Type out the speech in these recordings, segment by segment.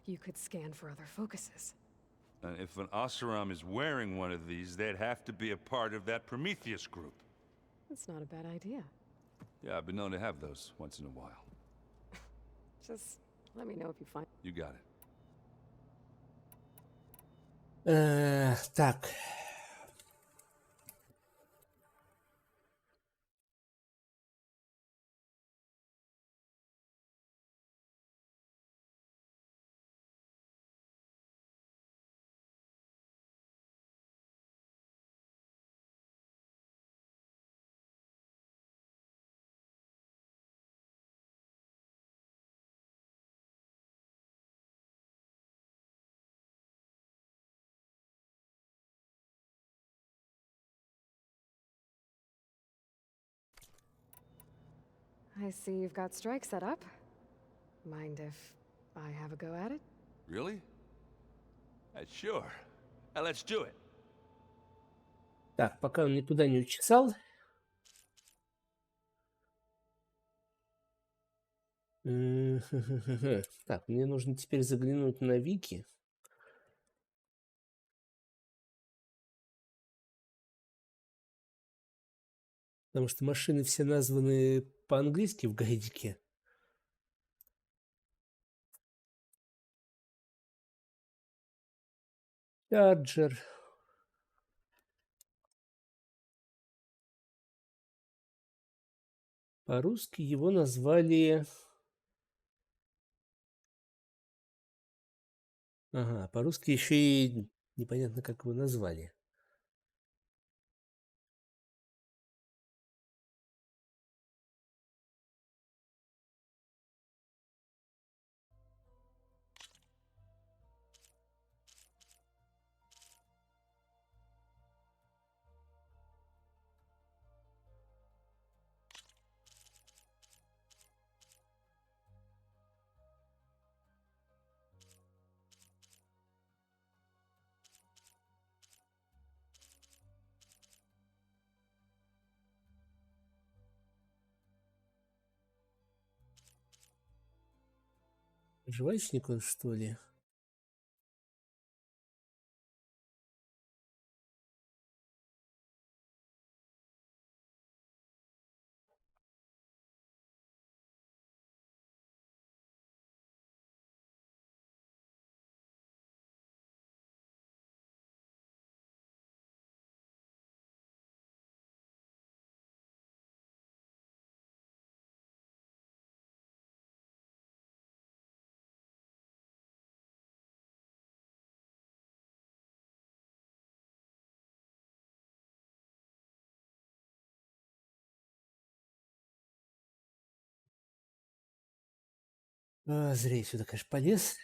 you could scan for other focuses. If an Oseram is wearing one of these, they'd have to be a part of that Prometheus group. That's not a bad idea. Yeah, I've been known to have those once in a while. Just let me know if you find... You got it. Так. I see you've got strike set up. Mind if I have a go at it? Really? Sure. Let's do it. Так, пока он никуда не учесал. Так, мне нужно теперь заглянуть на Вики. Потому что машины все названы по-английски в гайдике. Чаджер. По-русски его назвали... Ага, по-русски еще и непонятно, как его назвали. Жвачник он, что ли? Зря я сюда, конечно, полез.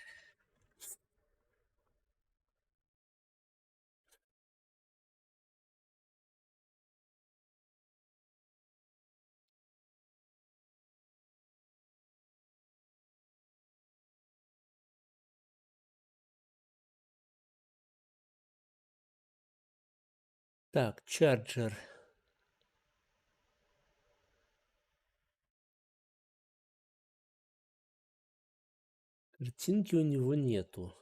Так, Чарджер. Картинки у него нету.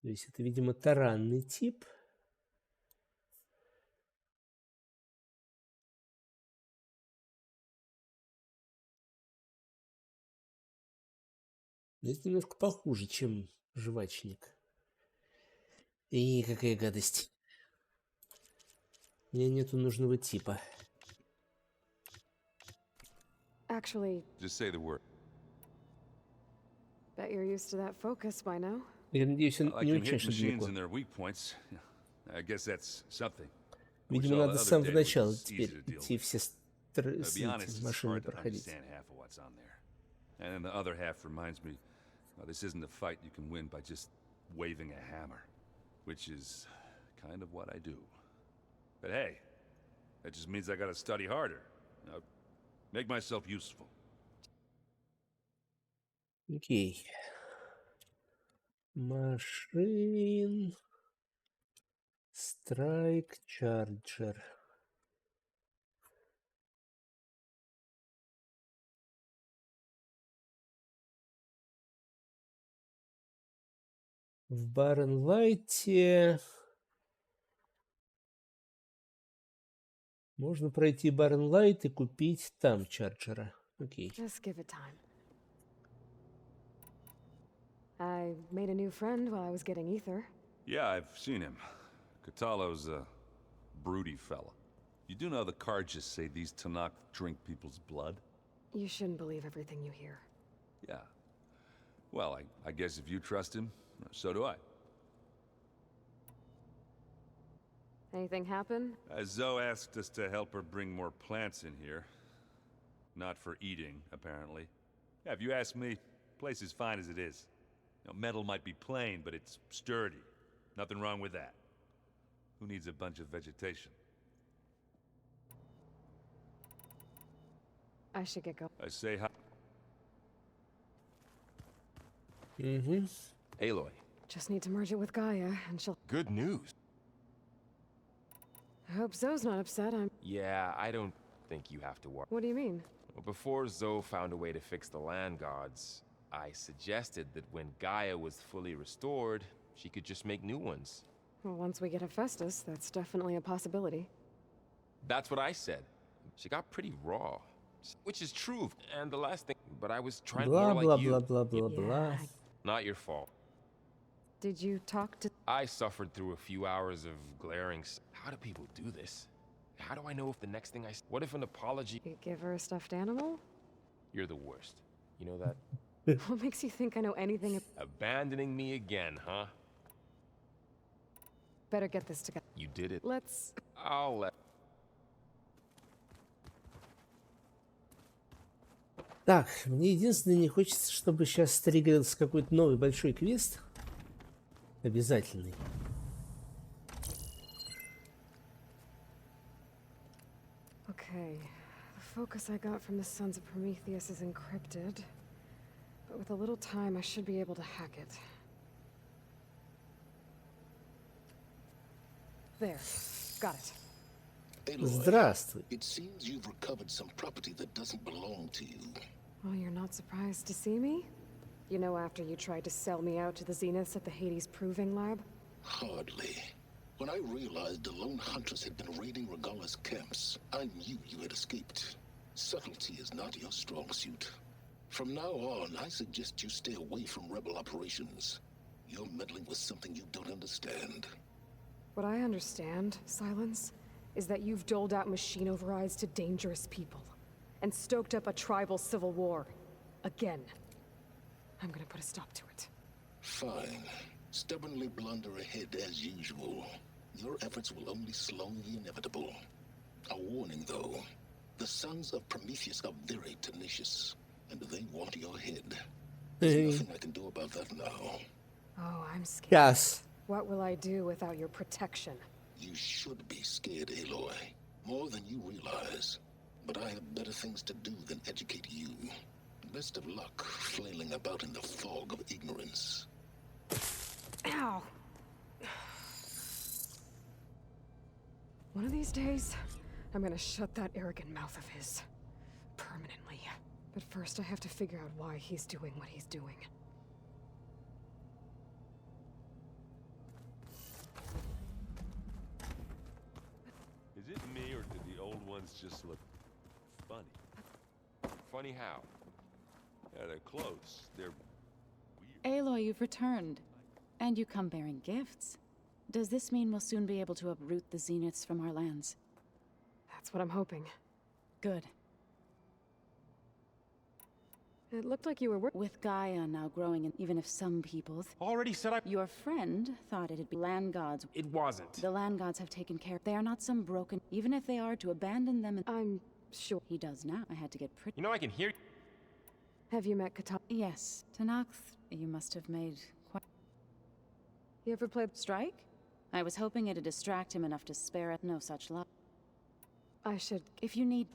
То есть это, видимо, таранный тип. Но это немножко похуже, чем жвачник. И какая гадость. У меня нету нужного типа. Actually, Just say the word. bet you're used to that focus by now. Я надеюсь, он I не can очень hit machines далеко. in their weak points. I guess that's something. Видимо, надо с самого начала теперь идти все машины проходить. And then the other half reminds me, this isn't a fight you can win by just waving a hammer, which is kind of what I do. But hey, that just means I gotta study harder. Make myself useful. Окей. Машин. Страйк Чарджер. В Баренлайте можно пройти Баренлайт и купить там чарджера. Окей. Just give it time. I made a new friend while I was getting ether. Yeah, I've seen him. Catalo's a broody fella. You do know the cards just say these Tanakh drink people's blood? You shouldn't believe everything you hear. Yeah. Well, I guess if you trust him, so do I. Anything happen? Zoe asked us to help her bring more plants in here. Not for eating, apparently. Yeah, if you ask me, the place is fine as it is. You know, metal might be plain, but it's sturdy. Nothing wrong with that. Who needs a bunch of vegetation? I should get going. I say hi. Угу. Элой, Just need to merge it with Gaia, and she'll... good news. I hope Zoe's not upset. Yeah, I don't think you have to worry. What do you mean? Well, before Zoe found a way to fix the land gods, I suggested that when Gaia was fully restored, she could just make new ones. Well, once we get Hephaestus, that's definitely a possibility. That's what I said. She got pretty raw. Which is true, and the last thing, but I was trying Бла more бла like you. бла бла бла бла. Not your fault. Did you talk to... I suffered through a few hours of glaring How do people do this? How do I know if the next thing what if an apology? You give her a stuffed animal? You're the worst. You know that? What makes you think I know anything? Abandoning me again, huh? Better get this together. You did it. Let's... I'll let... Так, мне единственное не хочется, чтобы сейчас стриггерился какой-то новый большой квест. Обязательный. Okay. The focus I got from the Sons of Prometheus is encrypted. But with a little time, I should be able to hack it. There. Got it. Eloi, Здравствуй. it seems you've recovered some property that doesn't belong to you. Well, you're not surprised to see me? You know, after you tried to sell me out to the Zeniths at the Hades Proving Lab? Hardly. When I realized the lone huntress had been raiding Regala's camps, I knew you had escaped. Subtlety is not your strong suit. From now on, I suggest you stay away from rebel operations. You're meddling with something you don't understand. What I understand, Silence, is that you've doled out machine overrides to dangerous people, and stoked up a tribal civil war. Again. I'm gonna put a stop to it. Fine. Stubbornly blunder ahead as usual. Your efforts will only slow the inevitable. A warning, though. The Sons of Prometheus are very tenacious, and they want your head. There's nothing I can do about that now. Oh, I'm scared. Сейчас. What will I do without your protection? You should be scared, Eloi. More than you realize. But I have better things to do than educate you. Best of luck flailing about in the fog of ignorance. Ow! One of these days, I'm gonna shut that arrogant mouth of his. Permanently. But first I have to figure out why he's doing what he's doing. Is it me, or did the old ones just look funny? Funny how? Yeah, they're close. They're weird. Aloy, you've returned. And you come bearing gifts. Does this mean we'll soon be able to uproot the Zeniths from our lands? That's what I'm hoping. Good. It looked like you were With Gaia now growing, and even if some people... Already set up. Your friend thought it'd be land gods. It wasn't. The land gods have taken care. They are not some broken... Even if they are, to abandon them and... I'm sure. He does now. I had to get pretty... You know I can hear. Have you met Kata? Yes. Tanakh, you must have made quite... You ever played? Strike? I was hoping it'd distract him enough to spare it. No such luck. I should. If you need...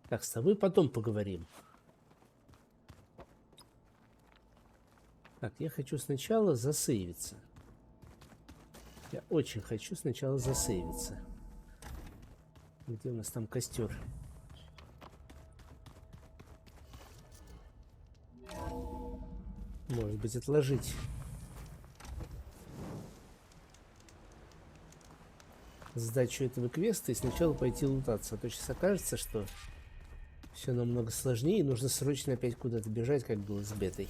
Так, с тобой потом поговорим. Так, я хочу сначала засейвиться. Я очень хочу сначала засейвиться. Где у нас там костер? Может быть, отложить сдачу этого квеста и сначала пойти лутаться. А то сейчас окажется, что все намного сложнее, и нужно срочно опять куда-то бежать, как было с бетой.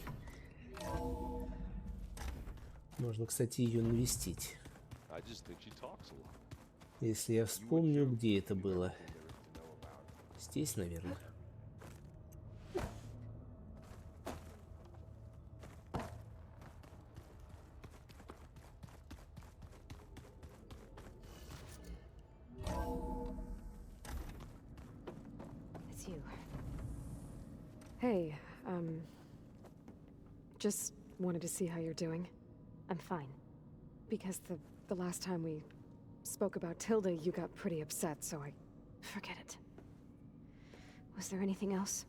Можно, кстати, ее навестить. Если я вспомню, где это было. Здесь, наверное. It's you. Hey, just wanted to see how you're doing. I'm fine. Because the last time we spoke about Tilda, you got pretty upset, so I... Forget it. Was there anything else?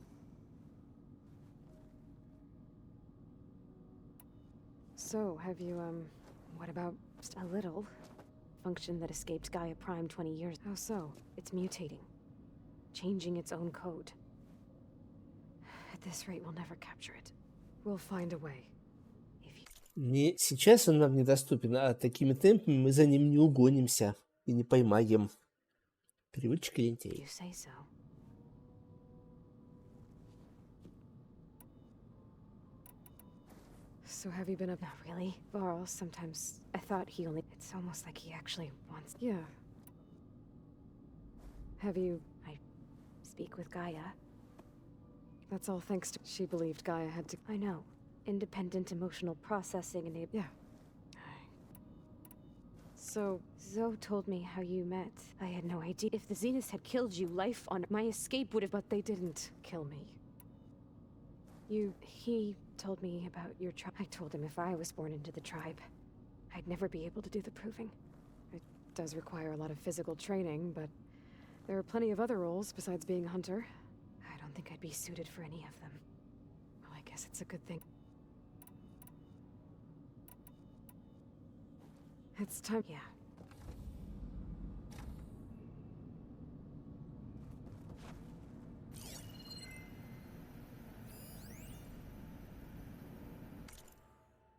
So, have you, what about... Just a little. Function that escaped Gaia Prime 20 years. How so? It's mutating. Changing its own code. At this rate, we'll never capture it. We'll find a way. Не, сейчас он нам недоступен, а такими темпами мы за ним не угонимся и не поймаем. Переводчик лентей. You say so. So have you been up... Not really. Varl, sometimes I thought he only... It's almost like he actually wants... Yeah. Have you... I speak with Gaia. That's all thanks to... She believed Gaia had to... I know. Independent emotional processing enabled... Yeah. So... Zoe told me how you met. I had no idea. If the Zeniths had killed you, life on... My escape would have... But they didn't kill me. He told me about your tribe. I told him if I was born into the tribe, I'd never be able to do the proving. It does require a lot of physical training, but there are plenty of other roles besides being a hunter. I don't think I'd be suited for any of them. Well, I guess it's a good thing. It's time... Yeah.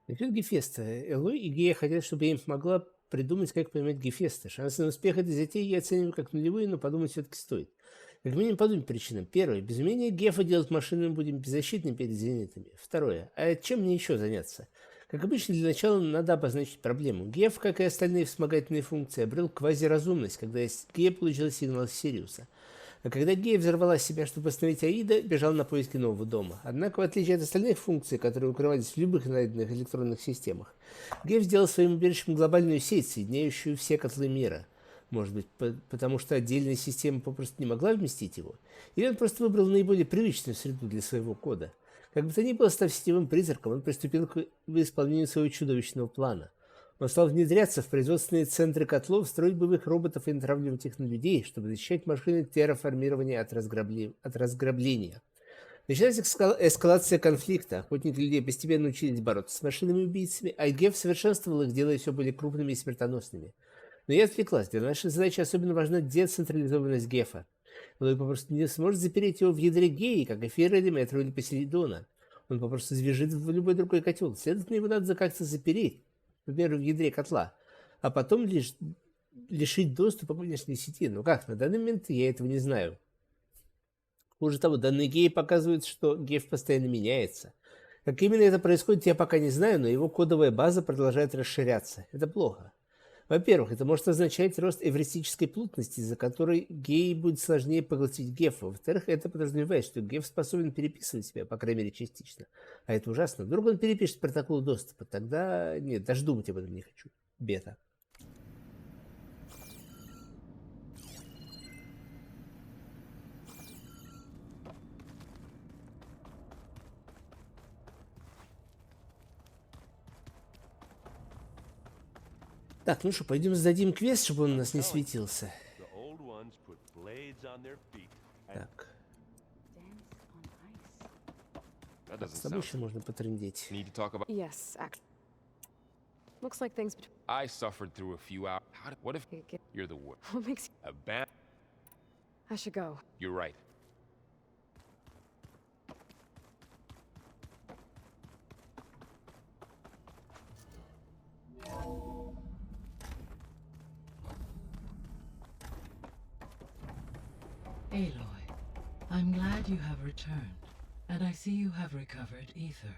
Насчет Гефеста. Элой и Гея хотят, чтобы я им помогла придумать, как поймать Гефеста. Шансы на успех этой затеи я оцениваю как нулевые, но подумать все-таки стоит. Как минимум по двум причинам. Первое. Без умения Гефа делать машины мы будем беззащитны перед зенитами. Второе. А чем мне еще заняться? Как обычно, для начала надо обозначить проблему. Геф, как и остальные вспомогательные функции, обрел квазиразумность, когда Гея получила сигнал с Сириуса. А когда Гея взорвала себя, чтобы остановить Аида, бежал на поиски нового дома. Однако, в отличие от остальных функций, которые укрывались в любых найденных электронных системах, Гея сделал своим убежищем глобальную сеть, соединяющую все котлы мира. Может быть, потому что отдельная система попросту не могла вместить его? Или он просто выбрал наиболее привычную среду для своего кода? Как бы то ни было, став сетевым призраком, он приступил к исполнению своего чудовищного плана. Он стал внедряться в производственные центры котлов, строить боевых роботов и натравливать их на людей, чтобы защищать машины терраформирования от разграбления. Началась эскалация конфликта. Охотники людей постепенно учились бороться с машинами-убийцами, а Геф совершенствовал их, делая все более крупными и смертоносными. Но я отвлеклась. Для нашей задачи особенно важна децентрализованность Гефа. Элой попросту не сможет запереть его в ядре Геи, как Эфира или Метро или Посейдона. Он попросту сбежит в любой другой котел. Следовательно, его надо как-то запереть, например, в ядре котла, а потом лишить доступа к внешней сети. Но как? На данный момент я этого не знаю. Хуже того, данные Геи показывают, что Геф постоянно меняется. Как именно это происходит, я пока не знаю, но его кодовая база продолжает расширяться. Это плохо. Во-первых, это может означать рост эвристической плотности, из-за которой Геи будет сложнее поглотить Гефа. Во-вторых, это подразумевает, что Геф способен переписывать себя, по крайней мере, частично. А это ужасно. Вдруг он перепишет протокол доступа, тогда... Нет, даже думать об этом не хочу. Бета. Так, ну что, пойдем сдадим квест, чтобы он у нас не светился. Так. С тобой еще можно потрындеть. Yes, looks like things... I suffered through a few hours. What if you're the worst? What makes... I should go. You're right. Aloy, I'm glad you have returned, and I see you have recovered ether.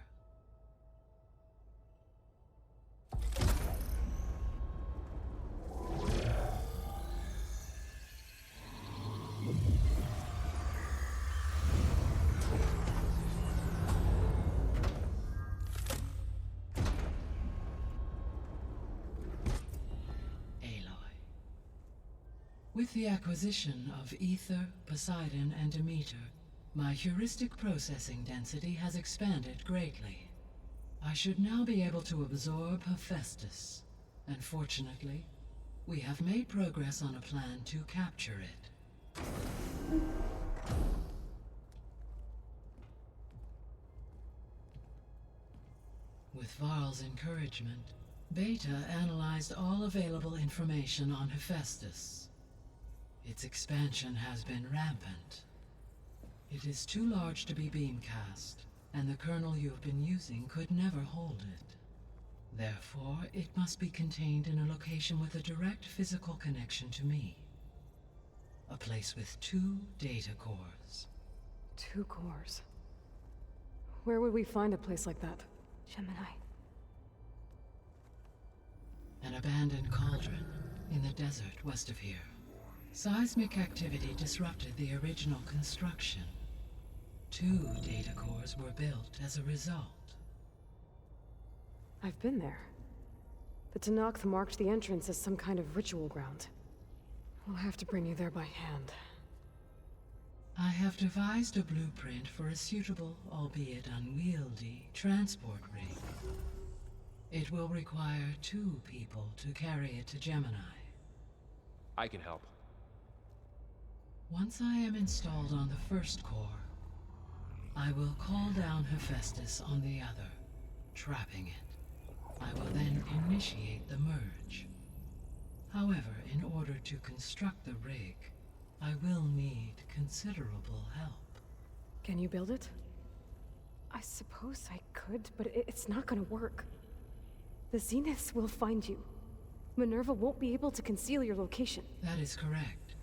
With the acquisition of Ether, Poseidon, and Demeter, my heuristic processing density has expanded greatly. I should now be able to absorb Hephaestus, and fortunately, we have made progress on a plan to capture it. With Varl's encouragement, Beta analyzed all available information on Hephaestus. Its expansion has been rampant. It is too large to be beamcast, and the kernel you have been using could never hold it. Therefore, it must be contained in a location with a direct physical connection to me. A place with 2 data cores. 2 cores. Where would we find a place like that? Gemini. An abandoned cauldron in the desert west of here. Seismic activity disrupted the original construction. 2 data cores were built as a result. I've been there. The Tanakh marked the entrance as some kind of ritual ground. We'll have to bring you there by hand. I have devised a blueprint for a suitable, albeit unwieldy, transport rig. It will require 2 people to carry it to Gemini. I can help. Once I am installed on the first core, I will call down Hephaestus on the other, trapping it. I will then initiate the merge. However, in order to construct the rig, I will need considerable help. Can you build it? I suppose I could, but it's not gonna work. The Zeniths will find you. Minerva won't be able to conceal your location. That is correct.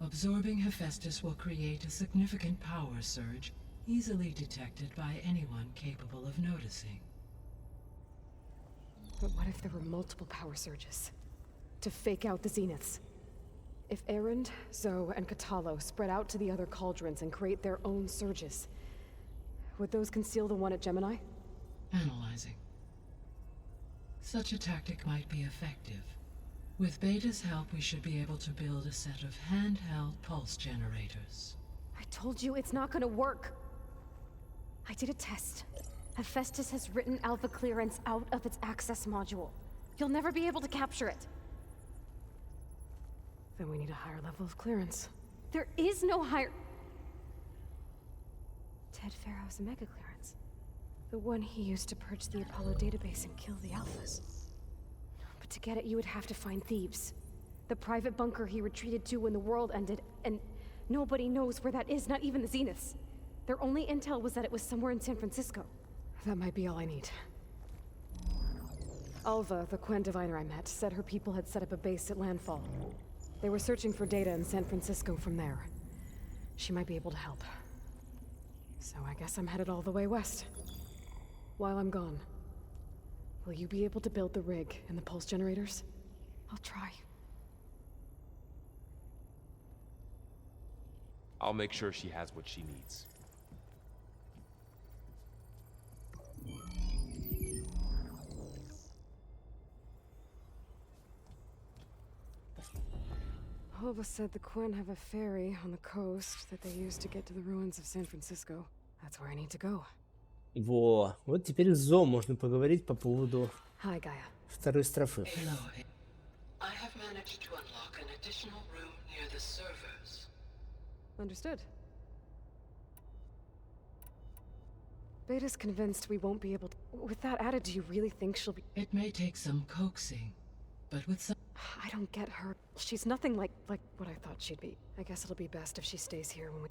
Absorbing Hephaestus will create a significant power surge, easily detected by anyone capable of noticing. But what if there were multiple power surges? To fake out the Zeniths? If Erend, Zoe, and Katalo spread out to the other cauldrons and create their own surges, would those conceal the one at Gemini? Analyzing. Such a tactic might be effective. With Beta's help, we should be able to build a set of handheld pulse generators. I told you it's not gonna work. I did a test. Hephaestus has written alpha clearance out of its access module. You'll never be able to capture it. Then we need a higher level of clearance. There is no higher... Ted Pharaoh's mega clearance. The one he used to purge the Apollo database and kill the Alphas. But to get it, you would have to find Thebes. The private bunker he retreated to when the world ended, and nobody knows where that is, not even the Zeniths. Their only intel was that it was somewhere in San Francisco. That might be all I need. Alva, the Quen diviner I met, said her people had set up a base at Landfall. They were searching for data in San Francisco from there. She might be able to help. So I guess I'm headed all the way west. While I'm gone, will you be able to build the rig and the pulse generators? I'll try. I'll make sure she has what she needs. Alva said the Quen have a ferry on the coast that they use to get to the ruins of San Francisco. That's where I need to go. Во, вот теперь с Зо можно поговорить по поводу Hi, Gaia. второй строфы. Элой, I have managed to unlock an additional room near the servers. Understood. Beta's convinced we won't be able to... With that added, do you really think she'll be... It may take some coaxing, but with some... I don't get her. She's nothing like what I thought she'd be. I guess it'll be best if she stays here when we...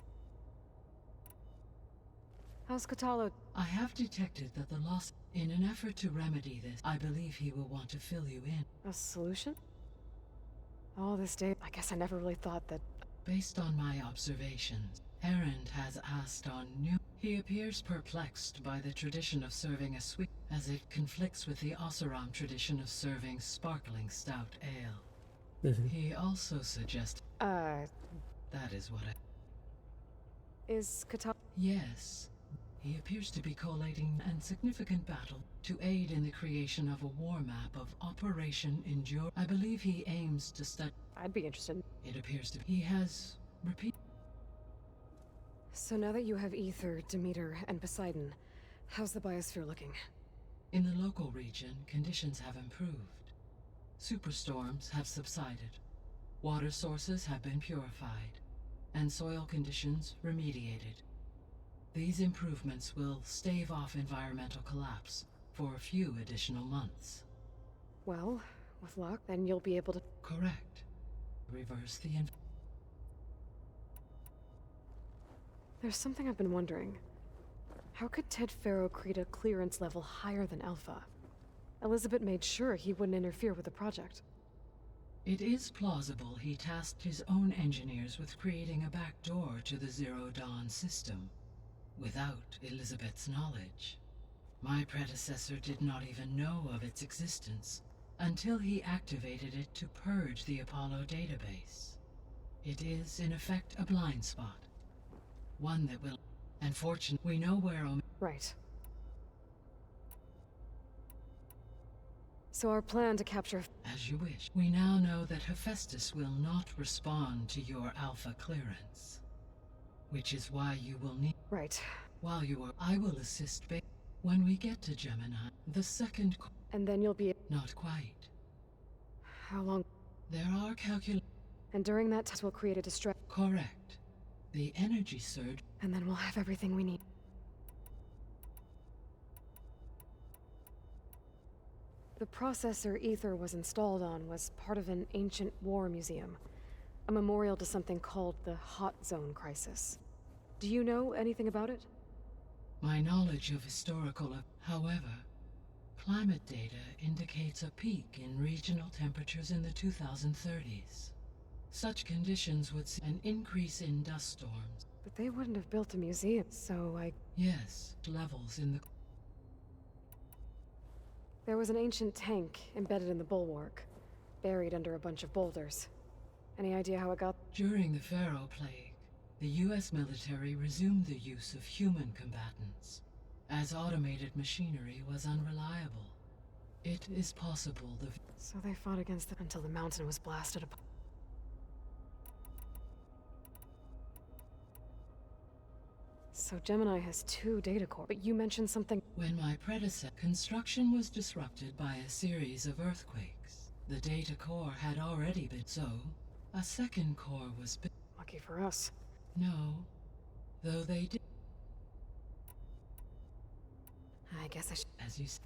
How's Katalo? I have detected that the loss... In an effort to remedy this, I believe he will want to fill you in. A solution? All this day, I guess I never really thought that... Based on my observations, Erend has asked on new. He appears perplexed by the tradition of serving a sweet, as it conflicts with the Oseram tradition of serving sparkling stout ale. He also suggests. That is what I. Is Kata... Yes. He appears to be collating and significant battle to aid in the creation of a war map of Operation Endure. I believe he aims to study. I'd be interested. It appears to. He has repeat. So now that you have Ether, Demeter, and Poseidon, how's the biosphere looking? In the local region, conditions have improved. Superstorms have subsided. Water sources have been purified, and soil conditions remediated. These improvements will stave off environmental collapse for a few additional months. Well, with luck, then you'll be able to... Correct. Reverse the There's something I've been wondering. How could Ted Faro create a clearance level higher than Alpha? Elizabeth made sure he wouldn't interfere with the project. It is plausible he tasked his own engineers with creating a backdoor to the Zero Dawn system, without Elizabeth's knowledge. My predecessor did not even know of its existence until he activated it to purge the Apollo database. It is, in effect, a blind spot. One that will... Unfortunately, we know where Right. So our plan to capture... As you wish. We now know that Hephaestus will not respond to your Alpha clearance. Which is why you will need... Right. While you are... I will assist when we get to Gemini. The second... And then you'll be... Not quite. How long? There are And during that test we'll create a distract... Correct. The energy surge... And then we'll have everything we need. The processor Ether was installed on was part of an ancient war museum. A memorial to something called the Hot Zone Crisis. Do you know anything about it? My knowledge of historical... However, climate data indicates a peak in regional temperatures in the 2030s. Such conditions would see an increase in dust storms. But they wouldn't have built a museum, so Yes, levels in the... There was an ancient tank embedded in the bulwark, buried under a bunch of boulders. Any idea how it got... During the Pharaoh Plague, the US military resumed the use of human combatants, as automated machinery was unreliable. It is possible the... So they fought against it until the mountain was blasted apart. So Gemini has 2 data core, but you mentioned something... When my predecessor... Construction was disrupted by a series of earthquakes. The data core had already been... So, a second core was... Lucky for us. No. Though they did... I guess I should... As you said...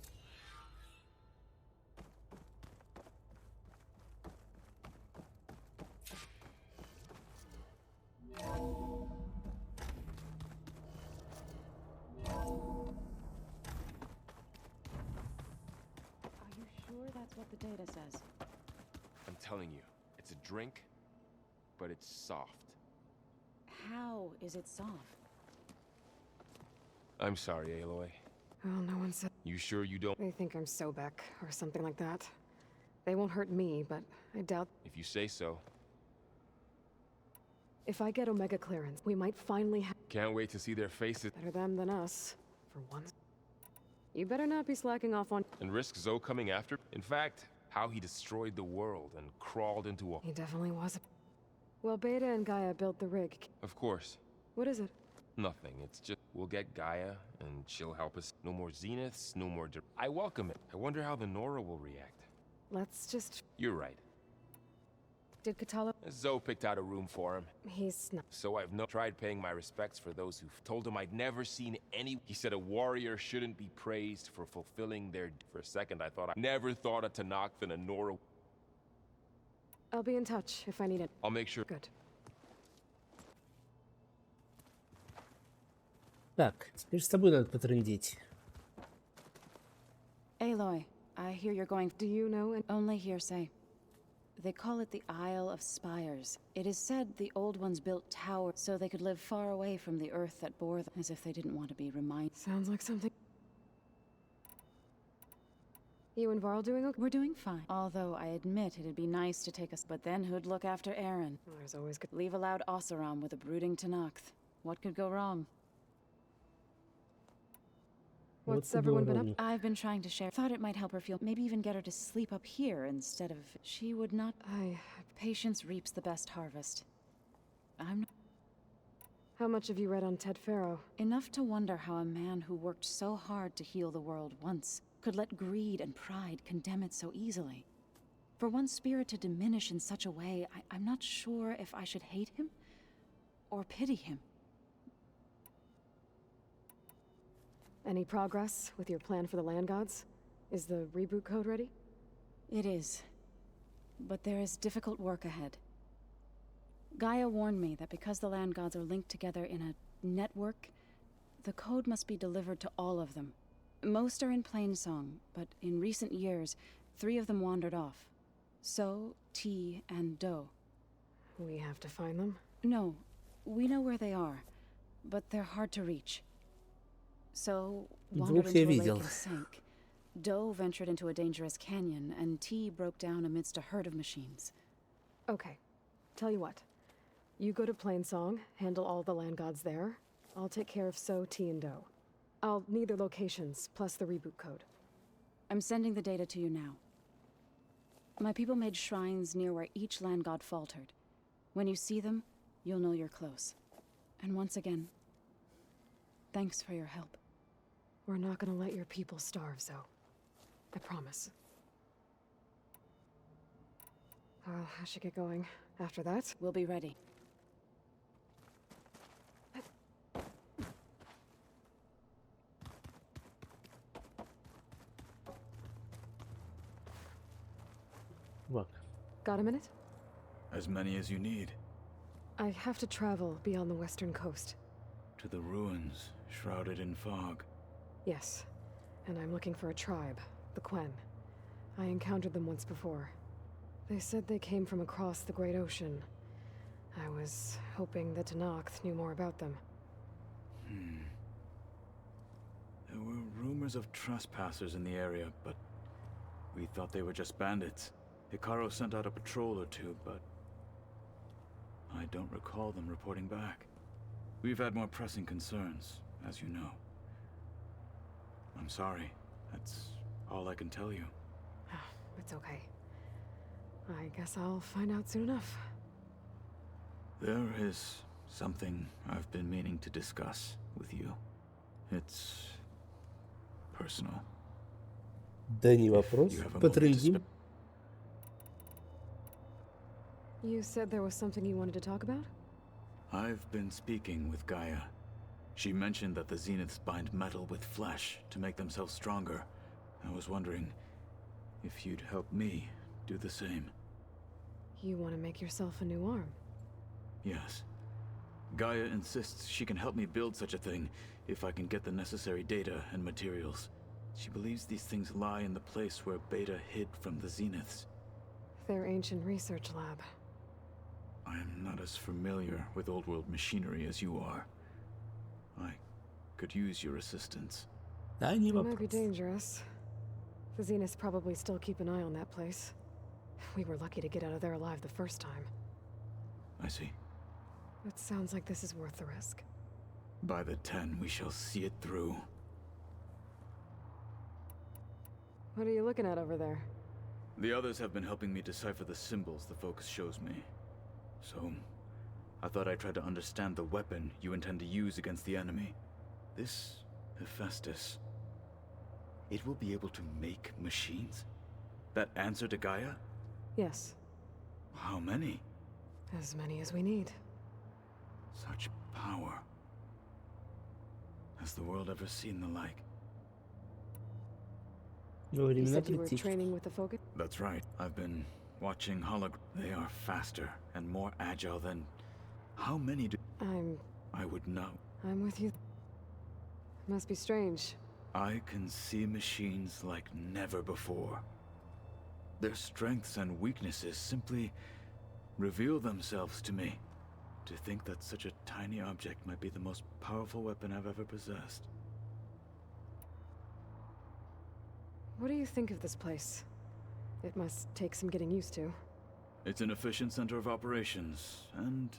That's what the data says. I'm telling you, it's a drink, but it's soft. How is it soft? I'm sorry, Aloy. Well, no one said... You sure you don't? They think I'm Sobek, or something like that. They won't hurt me, but I doubt... If you say so. If I get Omega clearance, we might finally have... Can't wait to see their faces. Better them than us, for once. You better not be slacking off on... And risk Zoe coming after? In fact, how he destroyed the world and crawled into a... He definitely was. Well, Beta and Gaia built the rig. Of course. What is it? Nothing. It's just... We'll get Gaia, and she'll help us. No more Zeniths, no more... I welcome it. I wonder how the Nora will react. Let's just... You're right. Did Katala... Zoe picked out a room for him. He's not... So I've tried paying my respects for those who told him I'd never seen any... He said a warrior shouldn't be praised for fulfilling their... For a second, I thought I never thought of Tanakh than a Nora... I'll be in touch if I need it. I'll make sure... Good. Так, теперь с тобой надо потрындеть. Aloy, I hear you're going... Do you know... Only hearsay. They call it the Isle of Spires. It is said the old ones built towers so they could live far away from the earth that bore them, as if they didn't want to be reminded. Sounds like something... You and Varl doing okay? We're doing fine. Although I admit it'd be nice to take us, but then who'd look after Aaron? Well, there's always good... Leave a loud Oseram with a brooding Tenakth. What could go wrong? What's everyone been up? Ладно. I've been trying to share. Thought it might help her feel, maybe even get her to sleep up here instead of... She would not... Patience reaps the best harvest. I'm not... How much have you read on Ted Faro? Enough to wonder how a man who worked so hard to heal the world once could let greed and pride condemn it so easily. For one's spirit to diminish in such a way, I'm not sure if I should hate him or pity him. Any progress with your plan for the land gods? Is the reboot code ready? It is. But there is difficult work ahead. Gaia warned me that because the land gods are linked together in a network, the code must be delivered to all of them. Most are in Plainsong, but in recent years, 3 of them wandered off. So, T, and Do. We have to find them? No, we know where they are, but they're hard to reach. So, wandered Двух я into a lake видел. and sank. Do ventured into a dangerous canyon, and T broke down amidst a herd of machines. Okay. Tell you what. You go to Plainsong, handle all the land gods there. I'll take care of So, T, and Do. I'll need their locations, plus the reboot code. I'm sending the data to you now. My people made shrines near where each land god faltered. When you see them, you'll know you're close. And once again, thanks for your help. We're not gonna let your people starve, Zoe. I promise. Well, I should get going. After that, We'll be ready. Fuck. got a minute? As many as you need. I have to travel beyond the western coast. To the ruins, shrouded in fog. Yes, and I'm looking for a tribe, the Quen. I encountered them once before. They said they came from across the Great Ocean. I was hoping that Tenakth knew more about them. There were rumors of trespassers in the area, but we thought they were just bandits. Hikaru sent out a patrol or 2, but I don't recall them reporting back. We've had more pressing concerns, as you know. I'm sorry. That's all I can tell you. It's okay. I guess I'll find out soon enough. There is something I've been meaning to discuss with you. It's personal. Да не вопрос. You have a moment to Потрындим. You said there was something you wanted to talk about? I've been speaking with Gaia. She mentioned that the Zeniths bind metal with flesh to make themselves stronger. I was wondering if you'd help me do the same. You want to make yourself a new arm? Yes. Gaia insists she can help me build such a thing if I can get the necessary data and materials. She believes these things lie in the place where Beta hid from the Zeniths. Their ancient research lab. I am not as familiar with old world machinery as you are. I could use your assistance. Да, не It might be вопрос. dangerous. The Zeniths probably still keep an eye on that place. We were lucky to get out of there alive the first time. I see. It sounds like this is worth the risk. By the 10, we shall see it through. What are you looking at over there? The others have been helping me decipher the symbols the focus shows me. So, I thought I'd try to understand the weapon you intend to use against the enemy. This Hephaestus, it will be able to make machines? That answer to Gaia? Yes, How many? as many as we need. Such power. Has the world ever seen the like? You Времена said you were критические. training with the focus? That's right. I've been watching They are faster and more agile than... How many do... I would know. I'm with you. Must be strange. I can see machines like never before. Their strengths and weaknesses simply reveal themselves to me. To think that such a tiny object might be the most powerful weapon I've ever possessed. What do you think of this place? It must take some getting used to. It's an efficient center of operations, and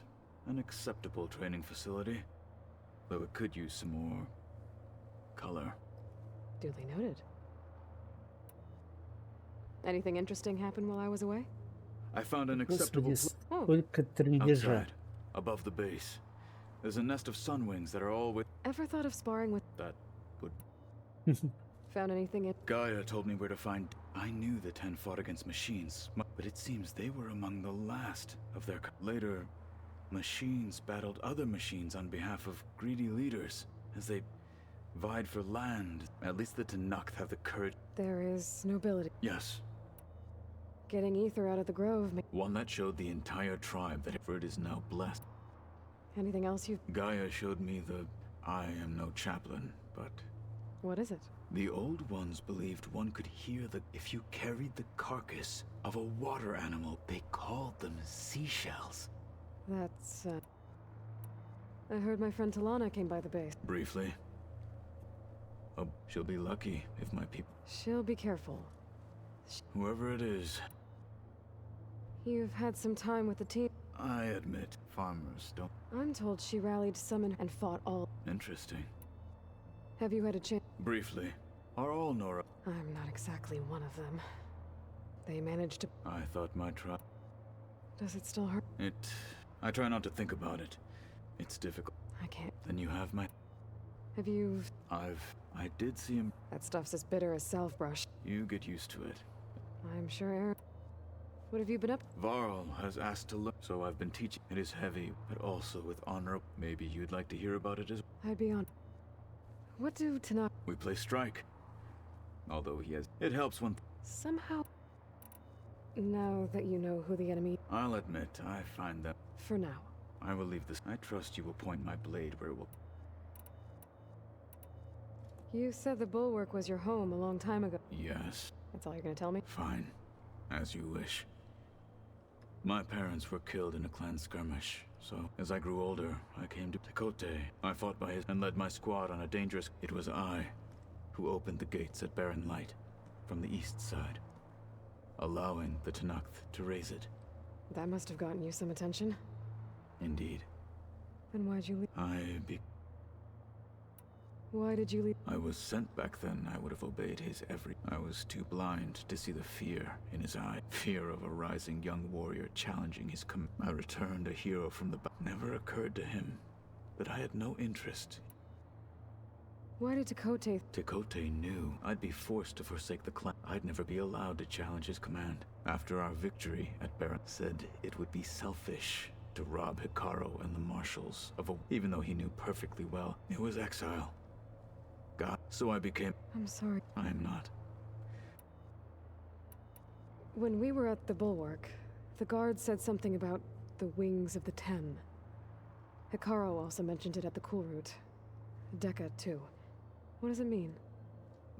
an acceptable training facility. Though it could use some more color. Duly noted. Anything interesting happen while I was away? I found an acceptable Господи, Oh, сколько трындежа. outside, above the base. There's a nest of sunwings that are all with ever thought of sparring with... that would. Found anything in... Gaia told me where to find. I knew the 10 fought against machines, but it seems they were among the last of their. Later, machines battled other machines on behalf of greedy leaders as they vied for land. At least the Tanakh have the courage. There is nobility. Yes, Getting ether out of the grove. one that showed the entire tribe that it is now blessed. Anything else you... Gaia showed me the. I am no chaplain, but What is it? the old ones believed one could hear the. If you carried the carcass of a water animal, they called them seashells. That's, I heard my friend Talana came by the base. Briefly. Oh, she'll be lucky if my people. She'll be careful. Whoever it is, You've had some time with the team. I admit, farmers don't. I'm told she rallied some and fought all. Interesting. Have you had a chance? Briefly, are all Nora? I'm not exactly one of them. They managed to... I thought my tribe. Does it still hurt? I try not to think about it. It's difficult. I can't... Then you have my. Have you... I did see him. That stuff's as bitter as self-brush. You get used to it. I'm sure Aaron... What have you been up... Varl has asked to look, so I've been teaching. It is heavy, but also with honor. Maybe you'd like to hear about it as. I'd be on... What do Tanakh... We play strike. Although he has. It helps when. Somehow... Now that you know who the enemy... I'll admit, I find that. For now. I will leave this. I trust you will point my blade where it will. You said the Bulwark was your home a long time ago. Yes. That's all you're gonna tell me? Fine. As you wish. My parents were killed in a clan skirmish, so as I grew older, I came to Tekote. I fought by his and led my squad on a dangerous. It was I who opened the gates at Barren Light from the east side, allowing the Tanakh to raise it. That must have gotten you some attention. Indeed. Then why'd you leave? Why did you leave? I was sent back then. I would have obeyed his every. I was too blind to see the fear in his eye. Fear of a rising young warrior challenging his I returned a hero from the. Never occurred to him that I had no interest. Why did Tekote... Tekote knew I'd be forced to forsake the clan. I'd never be allowed to challenge his command. After our victory at Barren, said it would be selfish to rob Hikaru and the marshals of a. Even though he knew perfectly well it was exile. God, so I became. I'm sorry. I am not. When we were at the Bulwark, the guard said something about the wings of the 10. Hikaru also mentioned it at the Cool Route. Decca, too. What does it mean?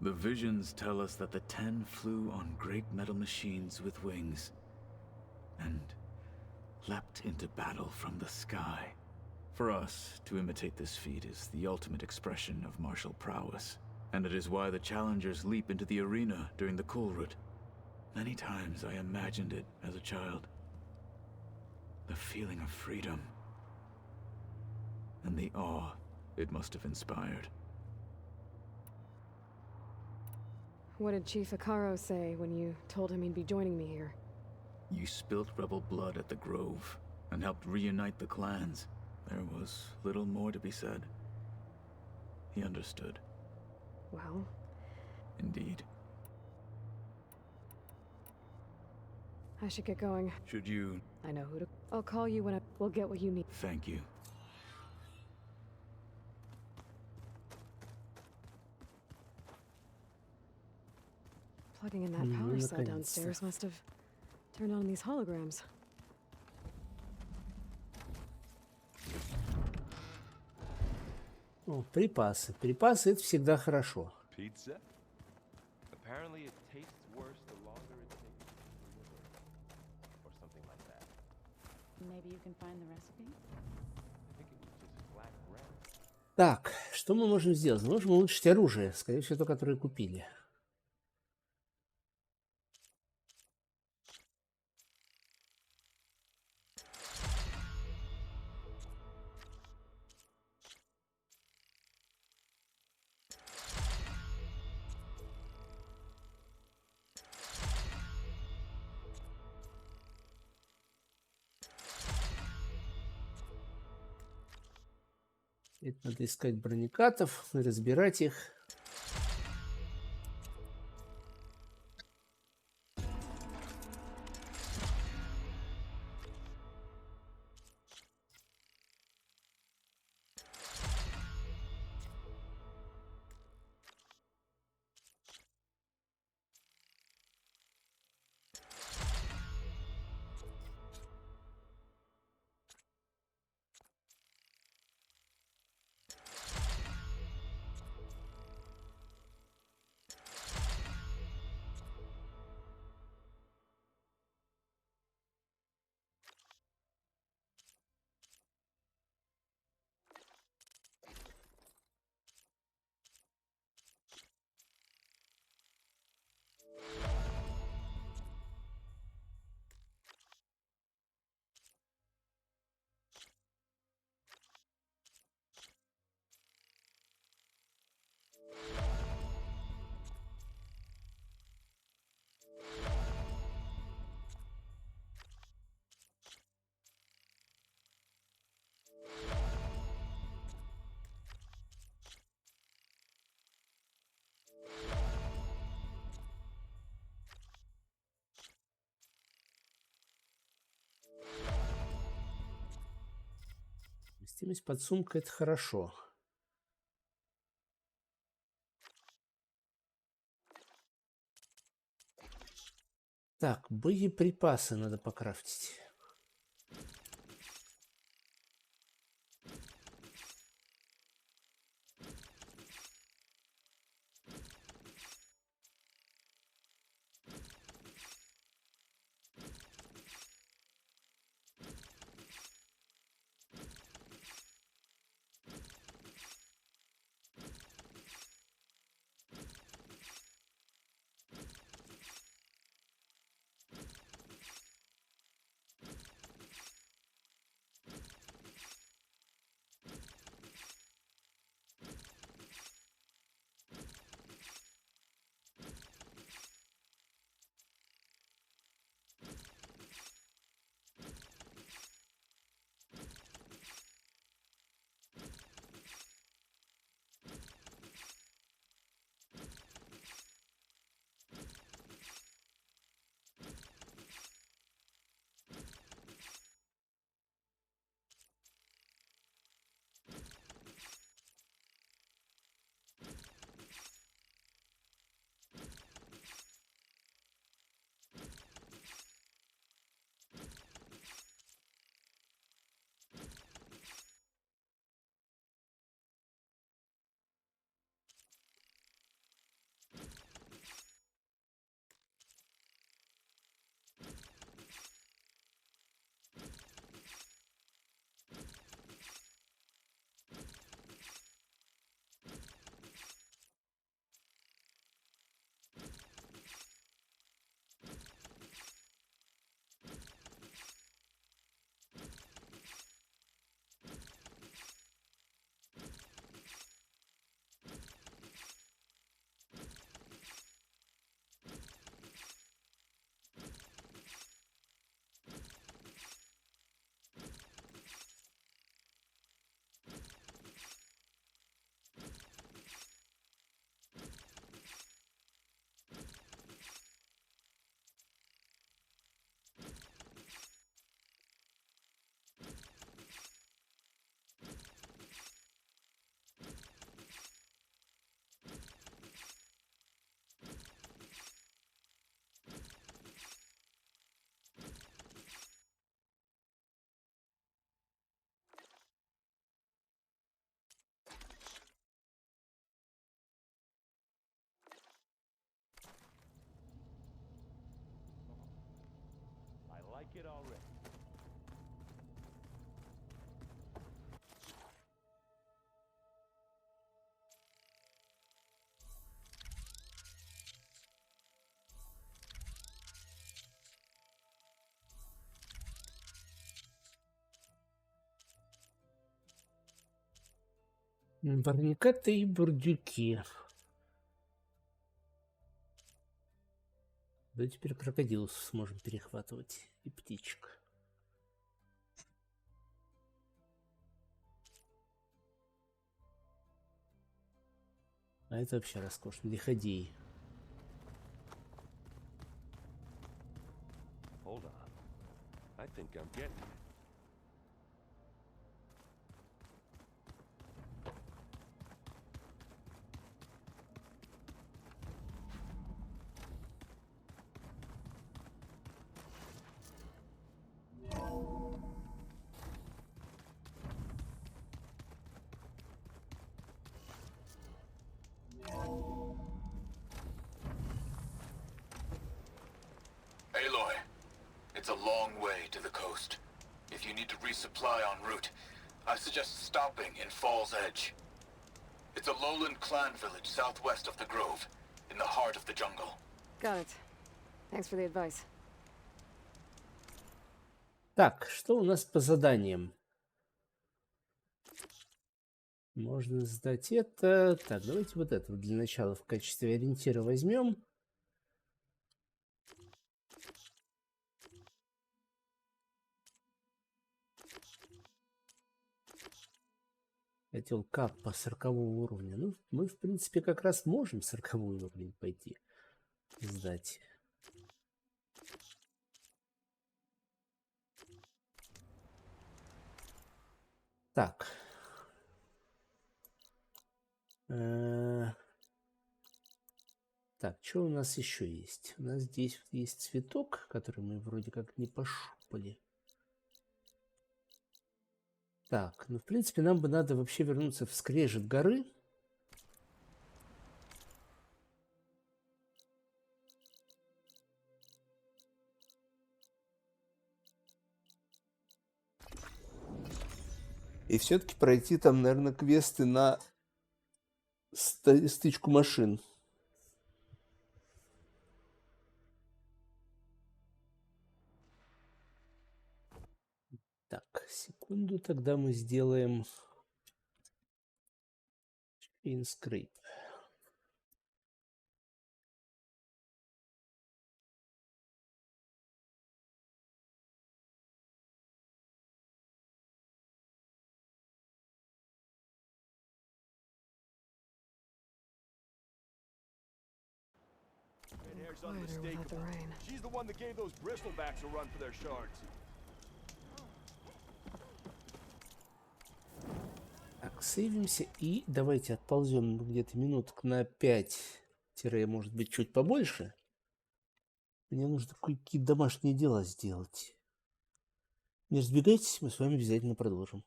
The visions tell us that the 10 flew on great metal machines with wings and leapt into battle from the sky. For us, to imitate this feat is the ultimate expression of martial prowess, and it is why the challengers leap into the arena during the Cool Route. Many times I imagined it as a child. The feeling of freedom, and the awe it must have inspired. What did Chief Hikaru say when you told him he'd be joining me here? You spilt rebel blood at the Grove, and helped reunite the clans. There was little more to be said. He understood. Well... Indeed. I should get going. Should you... I know who to... I'll call you when we'll get what you need. Thank you. Plugging in that power cell downstairs must have turned on these holograms. О, припасы. Припасы — это всегда хорошо. Pizza? Apparently it tastes worse the longer it takes. Maybe you can find the recipe? Так, что мы можем сделать? Мы можем улучшить оружие, скорее всего, то, которое купили. Это надо искать бронекатов, разбирать их. Вместимость подсумка — это хорошо. Так, боеприпасы надо покрафтить. I like it already. Барникаты и бурдюки. Да теперь крокодилов сможем перехватывать. И птичек. А это вообще роскошно. Лиходей. Hold on. I think I'm getting it. Aloy, it's a long way to the coast. If you need to resupply en route, I suggest stopping in Fall's Edge. It's a lowland clan village southwest of the Grove, in the heart of the jungle. Got it. Thanks for the advice. Так, что у нас по заданиям? Можно сдать это. Так, давайте вот это для начала в качестве ориентира возьмем. Хотел каппа 40-го уровня. Ну, мы, в принципе, как раз можем 40-й уровень пойти сдать. Так. Так, что у нас еще есть? У нас здесь вот есть цветок, который мы вроде как не пощупали. Так, ну, в принципе, нам бы надо вообще вернуться в скрежет горы. И все-таки пройти там, наверное, квесты на стычку машин. Так, секунду, тогда мы сделаем инскрип. Quieter without the rain. She's the one that gave those bristlebacks a run for their shards. Так, сейвимся и давайте отползем где-то минуток на 5, может быть, чуть побольше. Мне нужно какие-то домашние дела сделать. Не разбегайтесь, мы с вами обязательно продолжим.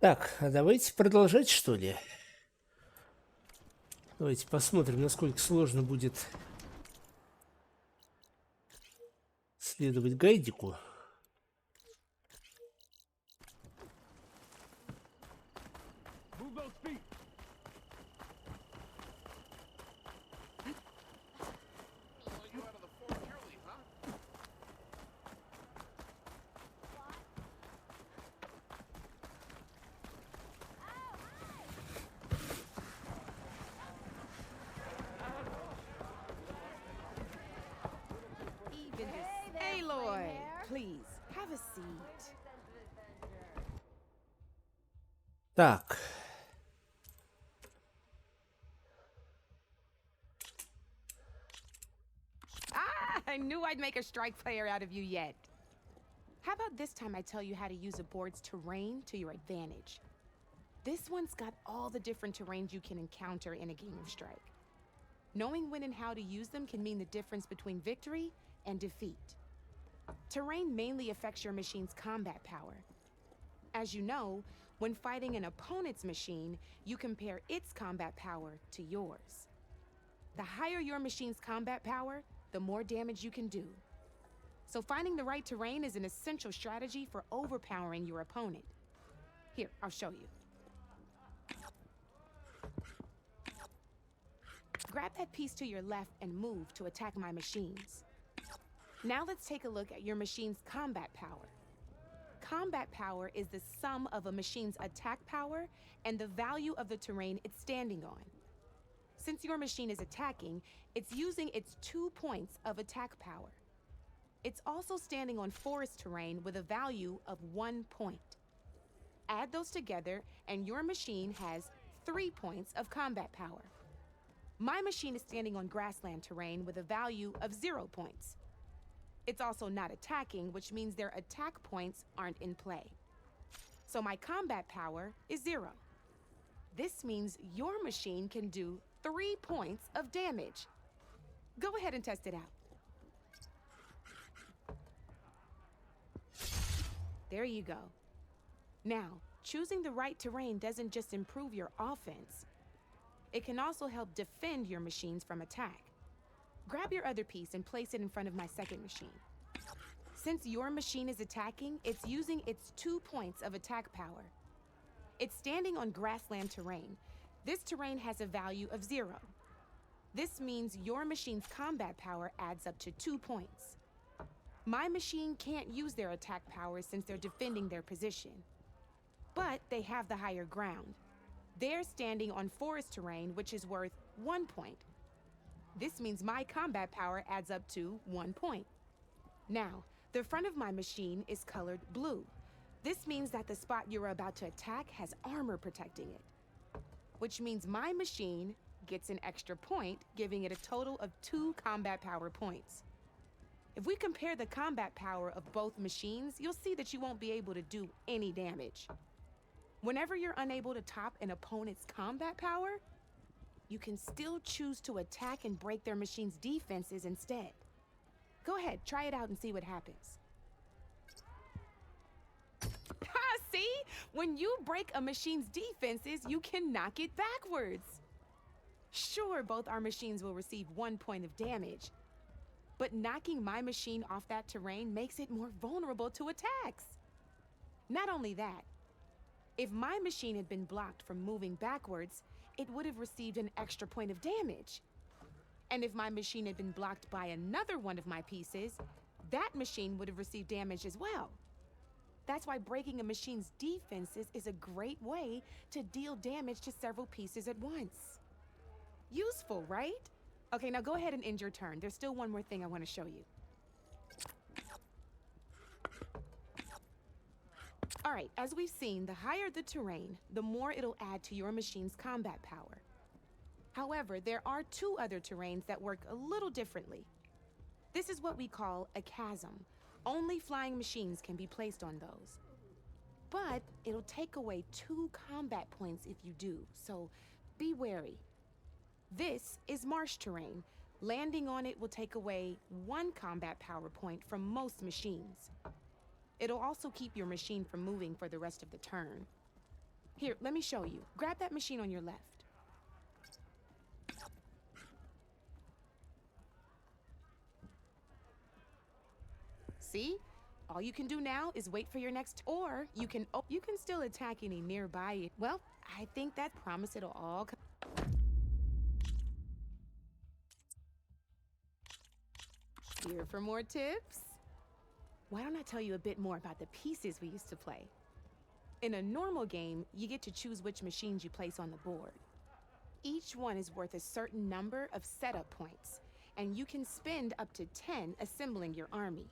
Так, а давайте продолжать, что ли? Давайте посмотрим, насколько сложно будет следовать гайдику. Eloi, please, have a seat. Так. I knew I'd make a strike player out of you yet. How about this time I tell you how to use a board's terrain to your advantage? This one's got all the different terrains you can encounter in a game of Strike. Knowing when and how to use them can mean the difference between victory and defeat. Terrain mainly affects your machine's combat power. As you know, when fighting an opponent's machine, you compare its combat power to yours. The higher your machine's combat power, the more damage you can do. So finding the right terrain is an essential strategy for overpowering your opponent. Here, I'll show you. Grab that piece to your left and move to attack my machines. Now let's take a look at your machine's combat power. combat power is the sum of a machine's attack power and the value of the terrain it's standing on. Since your machine is attacking, it's using its 2 points of attack power. It's also standing on forest terrain with a value of 1 point. Add those together, and your machine has 3 points of combat power. My machine is standing on grassland terrain with a value of 0 points. It's also not attacking, which means their attack points aren't in play. So my combat power is 0. This means your machine can do 3 points of damage. Go ahead and test it out. There you go. Now, choosing the right terrain doesn't just improve your offense. It can also help defend your machines from attack. Grab your other piece and place it in front of my second machine. Since your machine is attacking, it's using its 2 points of attack power. It's standing on grassland terrain. This terrain has a value of 0. This means your machine's combat power adds up to 2 points. My machine can't use their attack power since they're defending their position. But they have the higher ground. They're standing on forest terrain, which is worth 1 point. This means my combat power adds up to 1 point. Now, the front of my machine is colored blue. This means that the spot you're about to attack has armor protecting it, which means my machine gets an extra point, giving it a total of 2 combat power points. If we compare the combat power of both machines, you'll see that you won't be able to do any damage. Whenever you're unable to top an opponent's combat power, you can still choose to attack and break their machine's defenses instead. Go ahead, try it out and see what happens. See? When you break a machine's defenses, you can knock it backwards. Sure, both our machines will receive 1 point of damage, but knocking my machine off that terrain makes it more vulnerable to attacks. Not only that, if my machine had been blocked from moving backwards, it would have received an extra point of damage. And if my machine had been blocked by another one of my pieces, that machine would have received damage as well. That's why breaking a machine's defenses is a great way to deal damage to several pieces at once. Useful, right? Okay, now go ahead and end your turn. There's still one more thing I want to show you. All right, as we've seen, the higher the terrain, the more it'll add to your machine's combat power. However, there are 2 other terrains that work a little differently. This is what we call a chasm. Only flying machines can be placed on those. But it'll take away 2 combat points if you do, so be wary. This is marsh terrain. Landing on it will take away 1 combat power point from most machines. It'll also keep your machine from moving for the rest of the turn. Here, let me show you. Grab that machine on your left. See? All you can do now is wait for your next, or you can still attack any nearby. Well, I think that promise it'll all come. Here for more tips? Why don't I tell you a bit more about the pieces we used to play? In a normal game, you get to choose which machines you place on the board. Each one is worth a certain number of setup points, and you can spend up to 10 assembling your army.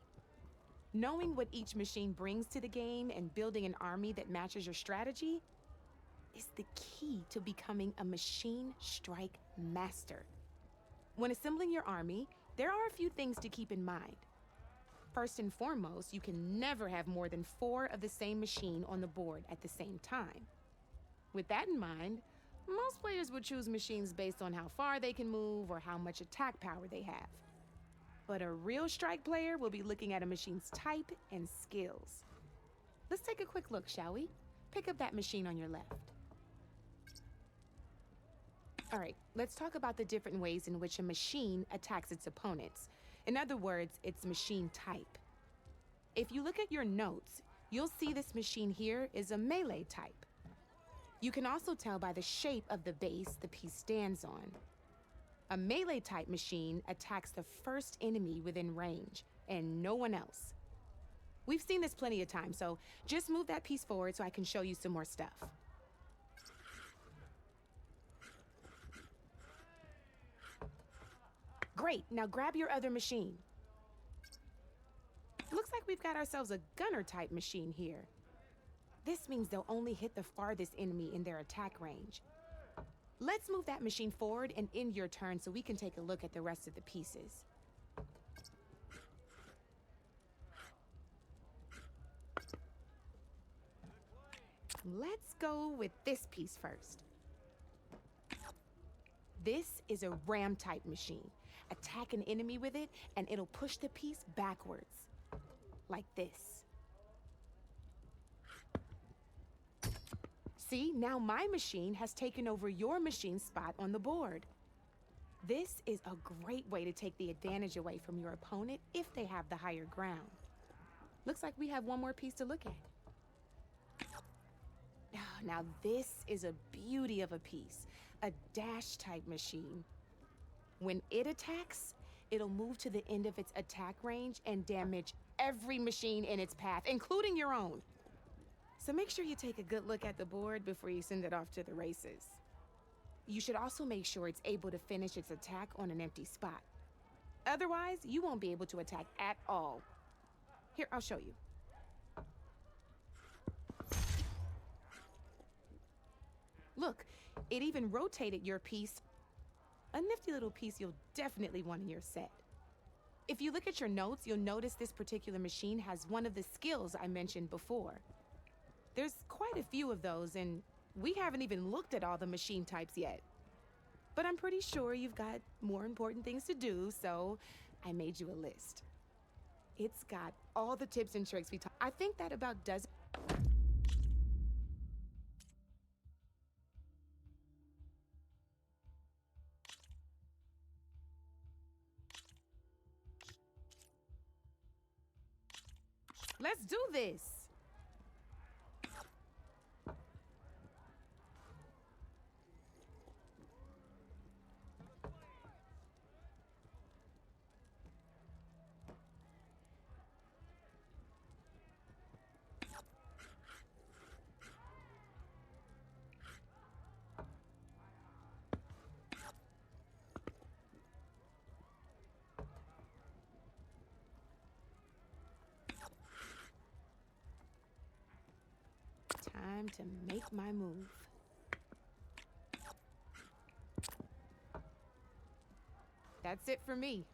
Knowing what each machine brings to the game and building an army that matches your strategy is the key to becoming a machine strike master. When assembling your army, there are a few things to keep in mind. First and foremost, you can never have more than 4 of the same machine on the board at the same time. With that in mind, most players would choose machines based on how far they can move or how much attack power they have. But a real strike player will be looking at a machine's type and skills. Let's take a quick look, shall we? Pick up that machine on your left. All right, let's talk about the different ways in which a machine attacks its opponents. In other words, its machine type. If you look at your notes, you'll see this machine here is a melee type. You can also tell by the shape of the base the piece stands on. A melee type machine attacks the first enemy within range, and no one else. We've seen this plenty of times, so just move that piece forward so I can show you some more stuff. Great, now grab your other machine. Looks like we've got ourselves a gunner-type machine here. This means they'll only hit the farthest enemy in their attack range. Let's move that machine forward and end your turn so we can take a look at the rest of the pieces. Let's go with this piece first. This is a ram-type machine. Attack an enemy with it, and it'll push the piece backwards. Like this. See, now my machine has taken over your machine's spot on the board. This is a great way to take the advantage away from your opponent if they have the higher ground. Looks like we have one more piece to look at. Now this is a beauty of a piece, a dash-type machine. When it attacks, it'll move to the end of its attack range and damage every machine in its path, including your own. So make sure you take a good look at the board before you send it off to the races. You should also make sure it's able to finish its attack on an empty spot. Otherwise, you won't be able to attack at all. Here, I'll show you. Look, it even rotated your piece. A nifty little piece you'll definitely want in your set. If you look at your notes, you'll notice this particular machine has one of the skills I mentioned before. There's quite a few of those, and we haven't even looked at all the machine types yet. But I'm pretty sure you've got more important things to do, so I made you a list. It's got all the tips and tricks we talked. I think that about does it. Let's do this. Time to make my move. That's it for me.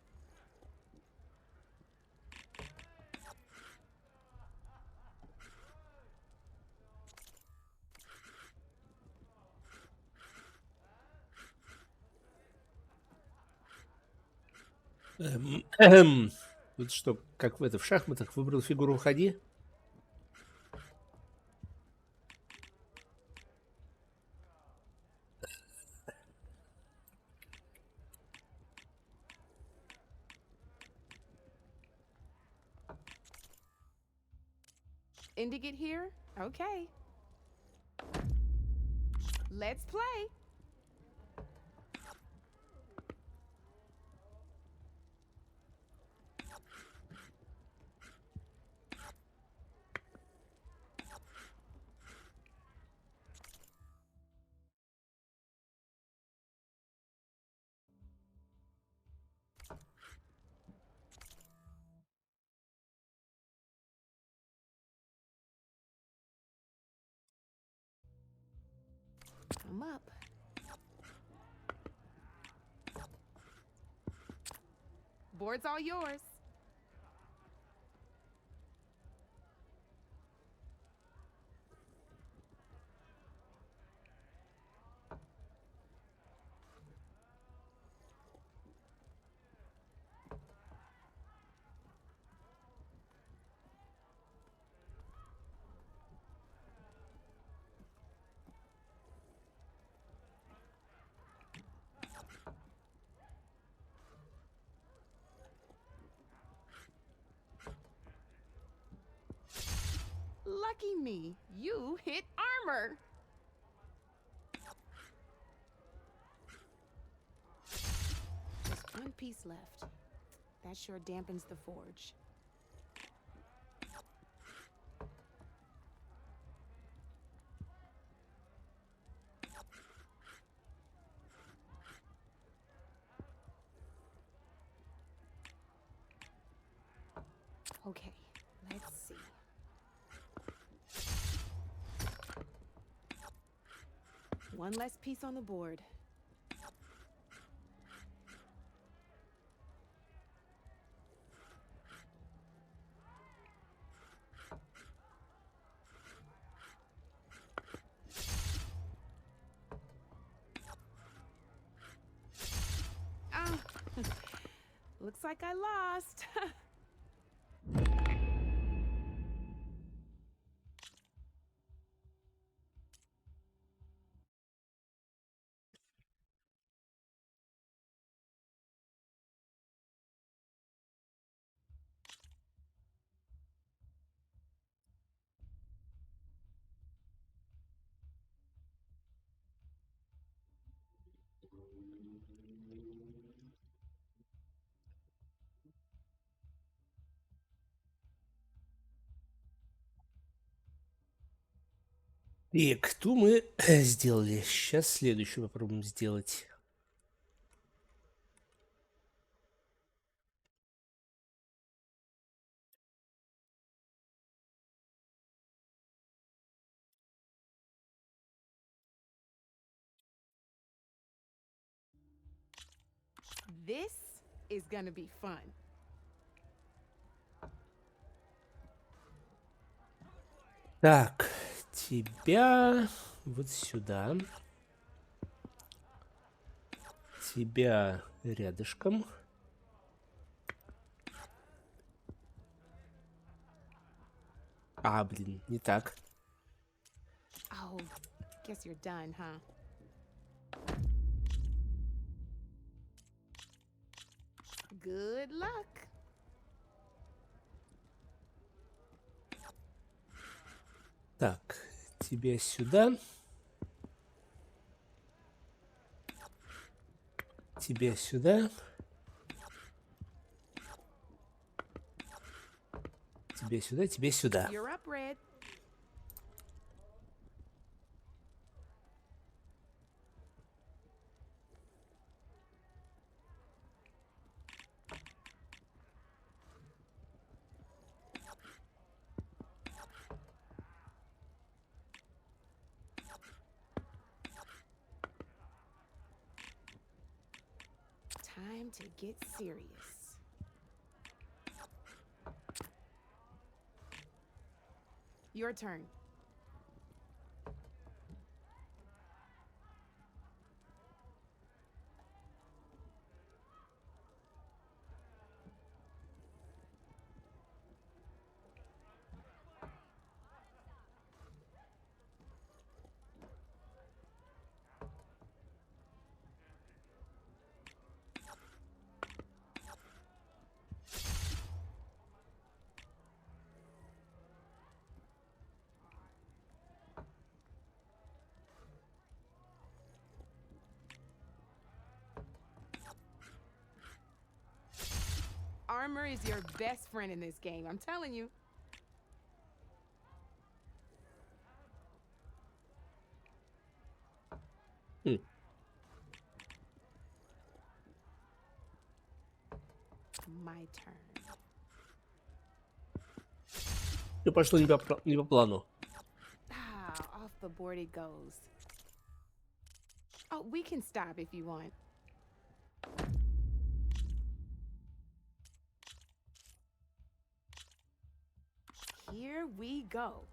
Вот что, как в шахматах, выбрал фигуру «Уходи». Ending it here? Okay. Let's play. Come up. Board's all yours. Lucky me, you hit armor. Just one piece left. That sure dampens the forge. Okay, let's see. One less piece on the board. Ah, looks like I lost. Так, ту мы сделали. Сейчас следующую попробуем сделать. This is gonna be fun. Так, тебя вот сюда. Тебя рядышком. А, блин, не так. Oh, guess you're done, huh? Good luck. Так, тебя сюда. Тебя сюда. Тебе сюда, тебе сюда. You're up, Red. Time to get serious. Your turn. Armor is your best friend in this game, I'm telling you. My turn. Все пошло не по плану. Ah, off the board it goes. Oh, we can stop if you want. Here we go.